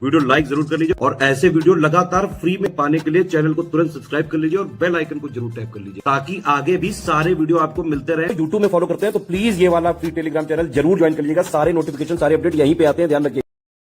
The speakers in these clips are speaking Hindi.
वीडियो लाइक जरूर कर लीजिए और ऐसे वीडियो लगातार फ्री में पाने के लिए चैनल को तुरंत सब्सक्राइब कर लीजिए और बेल आइकन को जरूर टैप कर लीजिए ताकि आगे भी सारे वीडियो आपको मिलते रहे। यूट्यूब में फॉलो करते हैं तो प्लीज ये वाला फ्री टेलीग्राम चैनल जरूर ज्वाइन कर लीजिएगा। सारे नोटिफिकेशन सारे अपडेट यहीं पे आते हैं, ध्यान रखिए।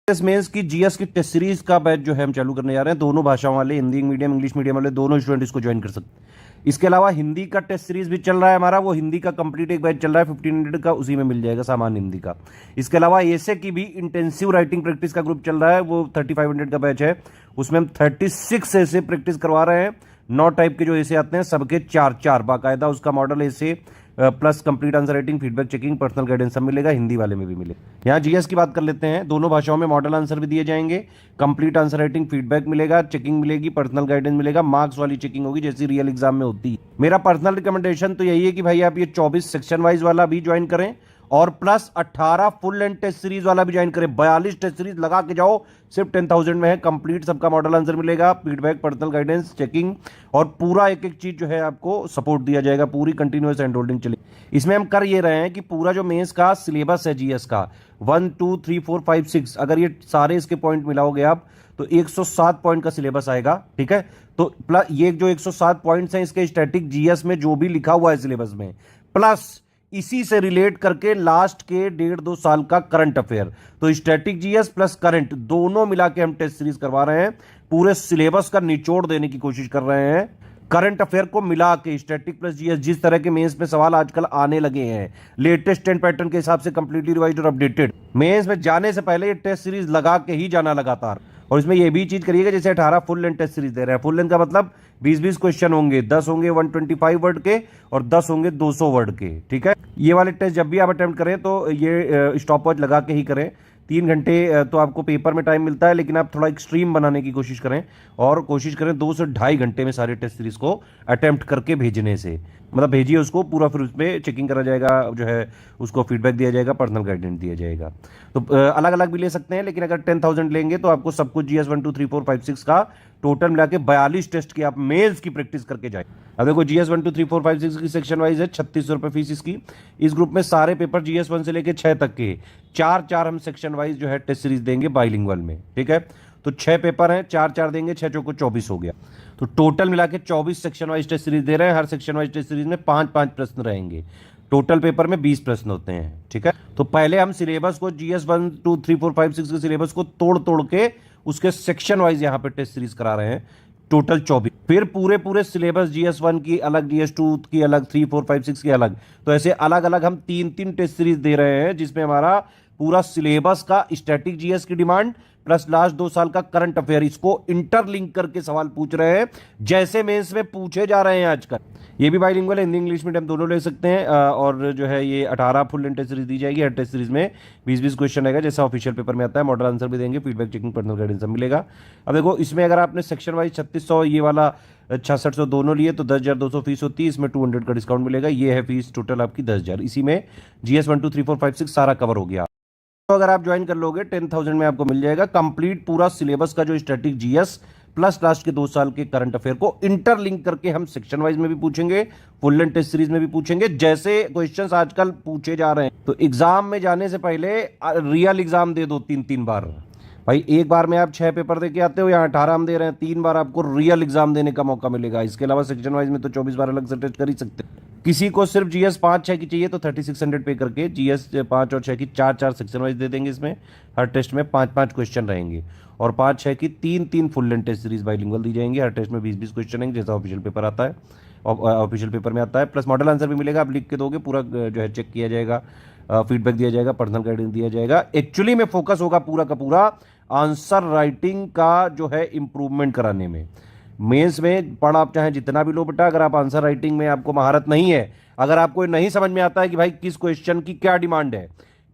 मेंस की जीएस की टेस्ट सीरीज का बैच जो है हम चालू करने जा रहे हैं। दोनों भाषाओं वाले, हिंदी मीडियम इंग्लिश मीडियम वाले दोनों स्टूडेंट इसको ज्वाइन कर सकते हैं। इसके अलावा हिंदी का टेस्ट सीरीज भी चल रहा है हमारा, वो हिंदी का कंप्लीट एक बैच चल रहा है 1500 का, उसी में मिल जाएगा सामान्य हिंदी का। इसके अलावा ऐसे की भी इंटेंसिव राइटिंग प्रैक्टिस का ग्रुप चल रहा है, वो 3500 का बैच है। उसमें हम 36 ऐसे प्रैक्टिस करवा रहे हैं। 9 टाइप के जो ऐसे आते हैं सबके 4 बाकायदा उसका मॉडल ऐसे plus complete answer writing, feedback checking, personal guidance सब मिलेगा। हिंदी वाले में भी मिले। यहाँ जीएस की बात कर लेते हैं। दोनों भाषाओं में मॉडल आंसर भी दिए जाएंगे, कंप्लीट आंसर राइटिंग, फीडबैक मिलेगा, चेकिंग मिलेगी, पर्सनल गाइडेंस मिलेगा, मार्क्स वाली चेकिंग होगी जैसी रियल एग्जाम में होती है। मेरा पर्सनल रिकमेंडेशन तो यही है कि भाई आप ये 24 सेक्शन वाइज वाला भी ज्वाइन करें और plus 18 full length test series वाला भी ज्वाइन करें। 42 टेस्ट सीरीज लगा के जाओ, सिर्फ 10,000 में है कंप्लीट। सबका मॉडल आंसर मिलेगा, फीडबैक, पर्सनल गाइडेंस, चेकिंग और पूरा एक एक चीज जो है आपको सपोर्ट दिया जाएगा। पूरी कंटिन्यूअस हैंड होल्डिंग चले। इसमें हम कर ये रहे हैं कि पूरा जो मेंस का सिलेबस है जीएस का 1 2 3 4 5 6, अगर ये सारे इसके पॉइंट मिलाओगे आप तो 107 पॉइंट का सिलेबस आएगा। ठीक है, तो प्लस ये जो 107 पॉइंट्स हैं इसके स्टैटिक जीएस में जो भी लिखा हुआ है सिलेबस में, प्लस इसी से रिलेट करके लास्ट के 1.5-2 साल का करंट अफेयर। तो स्टैटिक जीएस प्लस करंट दोनों मिला के हम टेस्ट सीरीज करवा रहे हैं। पूरे सिलेबस का निचोड़ देने की कोशिश कर रहे हैं, करंट अफेयर को मिला के। स्टैटिक प्लस जीएस, जिस तरह के मेंस में सवाल आजकल आने लगे हैं लेटेस्ट 10 पैटर्न के हिसाब से कंप्लीटली रिवाइज्ड और अपडेटेड, मेंस में जाने से पहले ये टेस्ट सीरीज लगा के ही जाना लगातार। और इसमें ये भी चीज करिएगा, जैसे 18 फुल लेंथ टेस्ट सीरीज दे रहे हैं। फुल लेंथ का मतलब 20-20 क्वेश्चन होंगे, 10 होंगे 125 वर्ड के और 10 होंगे 200 वर्ड के। ठीक है, ये वाले टेस्ट जब भी आप अटेम्प्ट करें तो ये स्टॉप वॉच लगा के ही करें। 3 घंटे तो आपको पेपर में टाइम मिलता है, लेकिन आप थोड़ा एक्सट्रीम बनाने की कोशिश करें और कोशिश करें 2 से 2.5 घंटे में सारे टेस्ट सीरीज को अटेम्प्ट करके भेजने से। मतलब भेजिए उसको पूरा, फिर उसमें चेकिंग करा जाएगा, जो है उसको फीडबैक दिया जाएगा, पर्सनल गाइडेंस दिया जाएगा। तो अलग अलग भी ले सकते हैं, लेकिन अगर 10,000 लेंगे तो आपको सब कुछ जीएस 1 2 3 4 5 6 का टोटल मिला के 42 टेस्ट की आप मेल्स की प्रैक्टिस करके जाए। अब देखो जीएस 1 2 3 4 5 6 की सेक्शन वाइज है, 3600 रुपये फीस इसकी। इस ग्रुप में सारे पेपर जीएस 1 से लेके 6 तक के 4 हम सेक्शन वाइज जो है टेस्ट सीरीज देंगे बाइलिंगुअल में। ठीक है, तो 6 पेपर हैं, 4 देंगे, 6 चौको 24 हो गया। तो टोटल मिला के 24 सेक्शन वाइज टेस्ट सीरीज दे रहे हैं। हर सेक्शन वाइज टेस्ट सीरीज में 5 प्रश्न रहेंगे। टोटल पेपर में 20 प्रश्न होते हैं। ठीक है, तो पहले हम सिलेबस को जीएस 1 2 3 4 5 6 के सिलेबस को तोड़ के उसके सेक्शन वाइज यहां पे टेस्ट सीरीज करा रहे हैं, टोटल 24। फिर पूरे सिलेबस जीएस 1 की अलग, जीएस 2 की अलग, 3 4 5 6 की अलग। तो ऐसे अलग अलग हम 3 टेस्ट सीरीज दे रहे हैं, जिसमें हमारा पूरा सिलेबस का स्टैटिक जीएस की डिमांड प्लस लास्ट 2 साल का करंट अफेयर, इसको इंटरलिंक करके सवाल पूछ रहे हैं जैसे मेंस में पूछे जा रहे हैं आजकल। ये भी बाइलिंगुअल है, हिंदी इंग्लिश मीडियम दोनों ले सकते हैं। और जो है ये 18 फुल लेंथ टेस्ट सीरीज दी जाएगी। हर टेस्ट सीरीज में 20-20 क्वेश्चन रहेगा जैसा ऑफिशियल पेपर में आता है। मॉडल आंसर भी देंगे, फीडबैक चेकिंग, पर्सनल गाइडेंस सब मिलेगा। अब देखो इसमें अगर आपने सेक्शन वाइज 3600 ये वाला 6600 दोनों लिए तो 10,200 फीस होती है। इसमें 200 का डिस्काउंट मिलेगा। ये है फीस टोटल आपकी 10,000। इसी में जीएस 1 2 3 4 5 6 सारा कवर हो गया। तो अगर आप ज्वाइन कर लोगे 10,000 में आपको मिल जाएगा कंप्लीट पूरा सिलेबस का जो स्टैटिक जीएस प्लस लास्ट के 2 साल के करंट अफेयर को इंटरलिंक करके हम सेक्शन वाइज में भी पूछेंगे, फुल लेंथ टेस्ट सीरीज में भी पूछेंगे जैसे क्वेश्चंस आजकल पूछे जा रहे हैं। तो एग्जाम में जाने से पहले रियल एग्जाम दे दो 3 बार। भाई एक बार में आप 6 पेपर दे के आते हो, यहाँ 18 हम दे रहे हैं, 3 बार आपको रियल एग्जाम देने का मौका मिलेगा। इसके अलावा सेक्शन वाइज में तो 24 बार अलग से टेस्ट कर ही सकते हैं। किसी को सिर्फ जीएस 5-6 की चाहिए तो 3600 पे करके जीएस 5 और 6 की 4 सेक्शन वाइज दे देंगे। इसमें हर टेस्ट में 5 क्वेश्चन रहेंगे और 5-6 की 3 full length test series bilingual दी जाएंगी। हर टेस्ट में 20-20 क्वेश्चन रहेंगे जैसा ऑफिशियल पेपर आता है, ऑफिशियल पेपर में आता है। प्लस मॉडल आंसर भी मिलेगा, आप लिख के दोगे, पूरा जो है चेक किया जाएगा, फीडबैक दिया जाएगा, पर्सनल गाइडेंस दिया जाएगा। एक्चुअली में फोकस होगा पूरा का पूरा आंसर राइटिंग का जो है इंप्रूवमेंट कराने में। मेंस में पढ़ आप चाहे जितना भी लो बेटा, अगर आप आंसर राइटिंग में आपको महारत नहीं है, अगर आपको नहीं समझ में आता है कि भाई किस क्वेश्चन की क्या डिमांड है,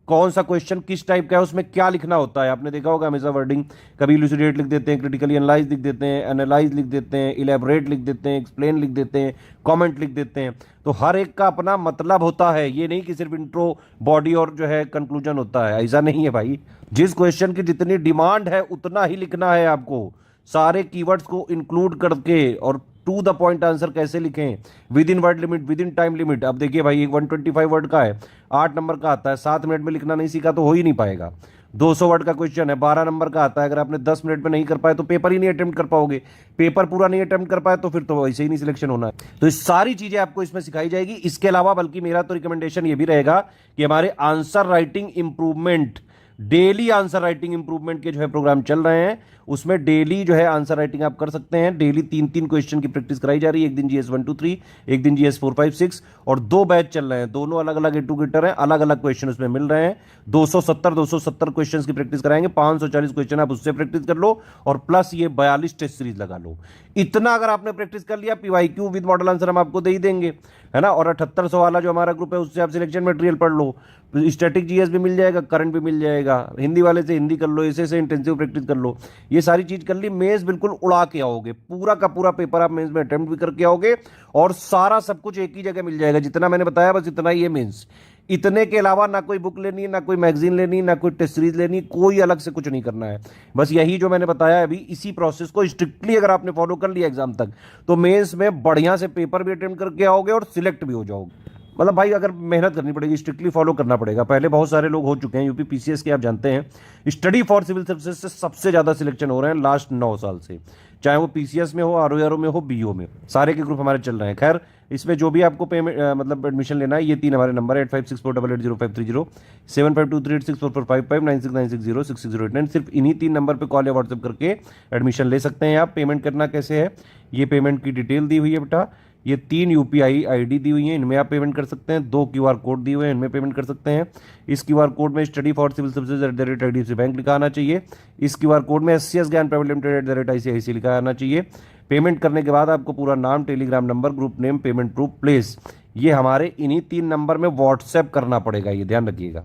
कौन सा क्वेश्चन किस टाइप का है, उसमें क्या लिखना होता है, आपने देखा होगा हमेशा वर्डिंग कभी इलुसिडेट लिख देते हैं, क्रिटिकली एनालाइज लिख देते हैं, एनालाइज लिख देते हैं, इलेबोरेट लिख देते हैं, एक्सप्लेन लिख देते हैं, कमेंट लिख देते हैं। तो हर एक का अपना मतलब होता है, ये नहीं कि सिर्फ इंट्रो, बॉडी और जो है कंक्लूजन होता है, ऐसा नहीं है भाई। जिस क्वेश्चन की जितनी डिमांड है उतना ही लिखना है आपको, सारे कीवर्ड्स को इंक्लूड करके। और टू द पॉइंट आंसर कैसे लिखें, with in word limit, with in time limit. अब देखिए भाई, एक 125 वर्ड का है, 8 नंबर का आता है, 7 मिनट में लिखना नहीं सीखा तो हो ही नहीं पाएगा। 200 वर्ड का क्वेश्चन है, 12 नंबर का आता है। अगर आपने 10 मिनट में नहीं कर पाए तो पेपर ही नहीं अटेम्प्ट कर पाओगे। पेपर पूरा नहीं अटेम्प्ट कर पाए तो फिर तो वैसे ही नहीं सिलेक्शन होना है। तो ये सारी चीजें आपको इसमें सिखाई जाएगी। इसके अलावा बल्कि मेरा तो रिकमेंडेशन ये भी रहेगा कि हमारे answer writing improvement, daily answer writing improvement के जो है प्रोग्राम चल रहे हैं, उसमें डेली जो है आंसर राइटिंग आप कर सकते हैं। डेली 3-3 क्वेश्चन की प्रैक्टिस कराई जा रही है। एक दिन जीएस 1 2 3, एक दिन जीएस 4 5 6, और 2 बैच चल रहे हैं। दोनों अलग अलग एटुगेटर हैं, अलग अलग क्वेश्चन उसमें मिल रहे हैं। 270 क्वेश्चन की प्रैक्टिस कराएंगे। 540 क्वेश्चन आप उससे प्रैक्टिस कर लो, और प्लस ये 42 टेस्ट सीरीज लगा लो। इतना अगर आपने प्रैक्टिस कर लिया, पीवाईक्यू विद मॉडल आंसर हम आपको दे ही देंगे, है ना। और 7800 वाला जो हमारा ग्रुप है, उससे आप सिलेक्शन मटेरियल पढ़ लो। स्टैटिक जीएस भी मिल जाएगा, करंट भी मिल जाएगा। हिंदी वाले से हिंदी कर लो, ऐसे से इंटेंसिव प्रैक्टिस कर लो। ये सारी चीज कर ली, मेंस बिल्कुल उड़ा के आओगे। पूरा का पूरा पेपर आप मेंस में अटेम्प्ट भी करके आओगे, और सारा सब कुछ एक ही जगह मिल जाएगा। जितना मैंने बताया बस इतना ही है मेंस। इतने के अलावा ना कोई बुक लेनी, ना कोई मैगजीन लेनी, ना कोई टेस्ट सीरीज लेनी, कोई अलग से कुछ नहीं करना है। बस यही जो मैंने बताया अभी, इसी प्रोसेस को स्ट्रिक्टली अगर आपने फॉलो कर लिया एग्जाम तक, तो मेंस में बढ़िया से पेपर भी अटेम्प्ट करके आओगे और सिलेक्ट भी हो जाओगे। मतलब भाई अगर मेहनत करनी पड़ेगी, स्ट्रिक्टली फॉलो करना पड़ेगा। पहले बहुत सारे लोग हो चुके हैं यूपी पीसीएस के, आप जानते हैं स्टडी फॉर सिविल सर्विसेज से सबसे ज्यादा सिलेक्शन हो रहे हैं लास्ट 9 साल से, चाहे वो पीसीएस में हो, आरओआरओ में हो, बीओ में, सारे के ग्रुप हमारे चल रहे हैं। खैर इसमें जो भी आपको पेमेंट मतलब एडमिशन लेना है, ये 3 हमारे नंबर है 8564880530, 7523864455, 9696066089। सिर्फ इन्हीं 3 नंबर पे कॉल या व्हाट्सएप करके एडमिशन ले सकते हैं आप। पेमेंट करना कैसे है, ये पेमेंट की डिटेल दी हुई है बेटा। ये 3 यूपीआई आईडी दी हुई है, इनमें आप पेमेंट कर सकते हैं। 2 क्यूआर कोड दिए हुए हैं, इनमें पेमेंट कर सकते हैं। इस क्यूआर कोड में study for civil services @IDFC bank लिखा आना चाहिए। इस क्यूआर कोड में SCS Gyan private limited @ICICI लिखा आना चाहिए। पेमेंट करने के बाद आपको पूरा नाम, Telegram number, group name, payment proof, place, ये हमारे इन्हीं 3 नंबर में व्हाट्सएप करना पड़ेगा, ये ध्यान रखिएगा,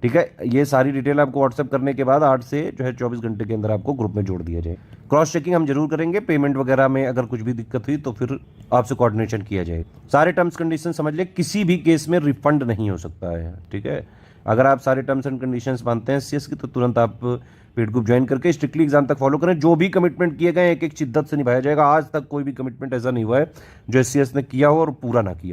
ठीक है। ये सारी डिटेल आपको व्हाट्सएप करने के बाद 8 से जो है 24 घंटे के अंदर आपको ग्रुप में जोड़ दिया जाए। क्रॉस चेकिंग हम जरूर करेंगे। पेमेंट वगैरह में अगर कुछ भी दिक्कत हुई तो फिर आपसे कोऑर्डिनेशन किया जाए। सारे टर्म्स कंडीशन समझ ले, किसी भी केस में रिफंड नहीं हो सकता है, ठीक है। अगर आप सारे टर्म्स एंड कंडीशंस मानते हैं सीएस की, तो तुरंत आप पेड ग्रुप ज्वाइन करके स्ट्रिक्टली एग्जाम तक फॉलो करें। जो भी कमिटमेंट किए गए एक एक शिद्दत से निभाया जाएगा। आज तक कोई भी कमिटमेंट ऐसा नहीं हुआ है जो एससीएस ने किया हो और पूरा ना किया हो।